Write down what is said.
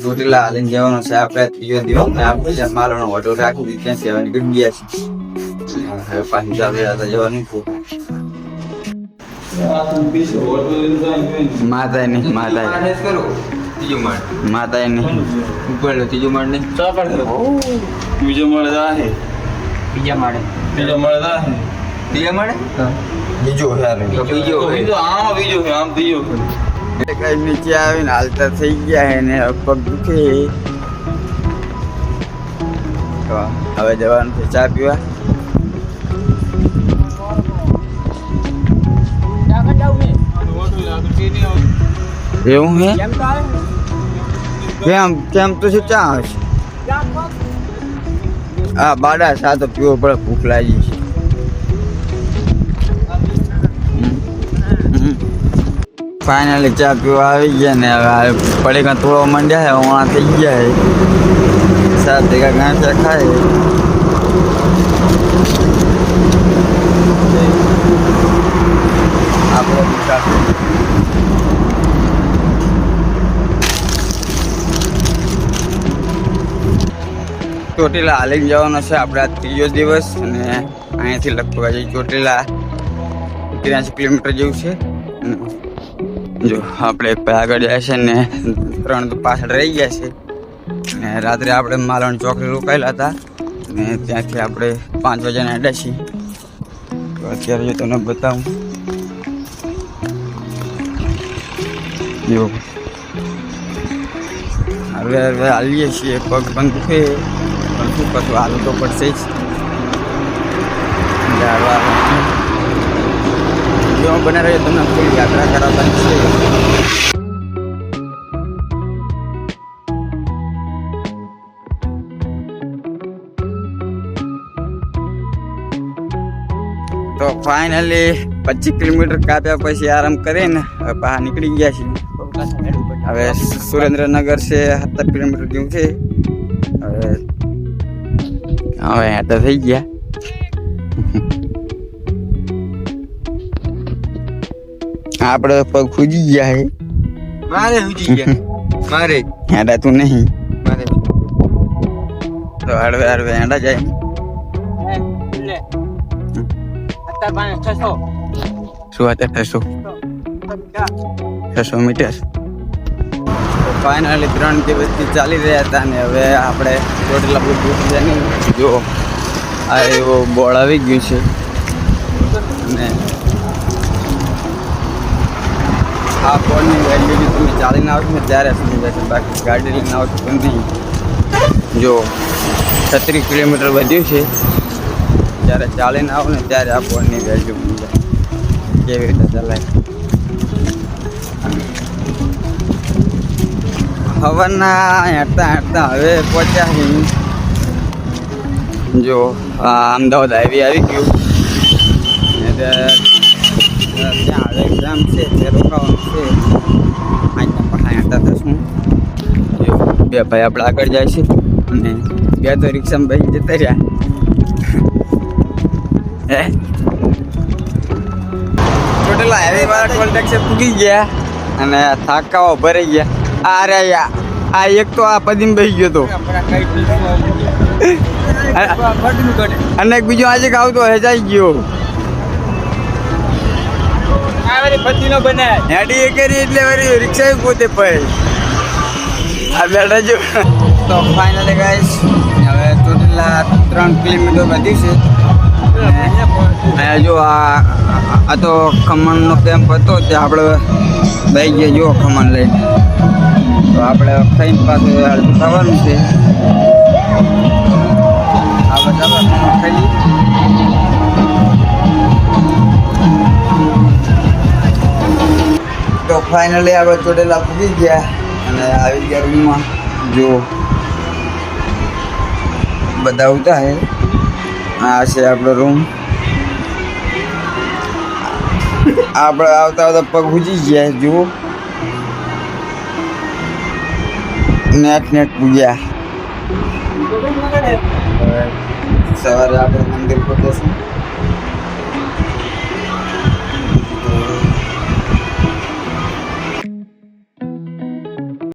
ચોટીલા હાલીને જવાનો છે આપણે ત્રીજો દિવસ ને આપણે માલવાનો હોટલ રાખી દીધી ત્યાં સેવાની ગઈ ગયા છે હવે પાછી ચાલે જવાનું માતા નહીં માતા નહીં ઉપર ત્રીજો માળ નહીં બીજો મળે જાહે બીજા માળે બીજો મળે જાહે બીજા માળે બીજો બીજો આમ બીજો કઈ નીચે આવીને હાલતા થઈ ગયા હે ને પગ દુખે તો હવે જવાનું છે ચા પીવા એવું હે કેમ તો શું ચા હશે હા બાડા સા તો પીવો પડે ભૂખ લાગી છે ફાઇનલી ચા પીવા આવી ગયા ને હવે પડી કાં થોડો મંડ્યા હે ઓણા થઈ ગયા હે સાત ભેગા ગાંઠિયા ખાય આપણો ચોટીલા હાલીને જવાનો છે આપણે આ ત્રીજો દિવસ અને અહીંયાથી લગભગ હજી ચોટીલા 83 કિલોમીટર જેવું છે જો આપણે આગળ જાય છે ને 3 તો પાછળ રહી ગયા છે ને રાત્રે આપણે માલણ ચોકડી રોકાયેલા હતા ને ત્યાંથી આપણે 5 વાગ્યાના અડ્યા છીએ તો અત્યારે જો તમને બતાવું જો હવે હાલીએ છીએ પગ પણ દુખે પણ શું કશું હાલું તો પડશે જ બના રહ્યો તમને ફૂલ યાત્રા કરાવવાની છે તો ફાઇનલી 25 કિલોમીટર કાપ્યા પછી આરામ કરીને હવે બહાર નીકળી ગયા છીએ હવે સુરેન્દ્રનગર છે 70 કિલોમીટર જેવું છે હવે તો થઈ ગયા આપણે પગ ખૂજી ગયા હે મારે હેડા તું નહીં મારે તો હળવે હેડા જાય શું હતા 600 મીટર ફાઇનલી 3 દિવસથી ચાલી રહ્યા હતા ને હવે આપણે ચોટીલા બધું નહીં જો આ એવો બોર્ડ આવી ગયું છે અને આ બોર્ડની વેલ્યુ તમે ચાલીને આવો ને ત્યારે સમજી જશે બાકી ગાડી લઈને આવો તો નહીં જો 36 કિલોમીટર વધ્યું છે જ્યારે ચાલીને આવો ને ત્યારે આ બોર્ડની વેલ્યુ મળી જાય કેવી રીતે ચલાય હવાના હેઠતા હવે પહોંચ્યા જો અમદાવાદ હાઈવે આવી ગયું ત્યાં હવે એક્ઝામ છે તે રોકાવાનું છે આજના પહાડ હેઠતા થશું જો બે ભાઈ આપણે આગળ જાય છે અને બે તો રિક્ષામાં બેસી જતા રહ્યા હે ચોટીલા હાઈવે વાળા ટોલ ટેક્સે પૂગી ગયા અને થાકાવા ભરાઈ ગયા અરે આ એક તો આ પદીમ બેસી ગયો તો અને એક બીજો આજે આવતો હેજાઈ ગયો હેડી એ કરી એટલે વળી રિક્ષા પોતે પડે આ બેઠા જો તો ફાઇનલી ગાઈસ હવે ચોટીલા 3 કિલોમીટર વધ્યું છે અહીંયા જો આ તો ખમણનો કેમ્પ હતો ત્યાં આપણે બેસી ગયા જો ખમણ લઈને તો આપણે ખાઈને પાછું હાલતું થવાનું છે આ બધા ખાઈ તો ફાઇનલી આપણે ચોટીલા પૂગી ગયા અને આવી ગયા રૂમમાં જો બધા આવતા હે આ છે આપણો રૂમ આપણે આવતા આવતા પગ ઉજી ગયા જુઓ નેટ પૂજ્યા સવારે આપણે મંદિર પર જશું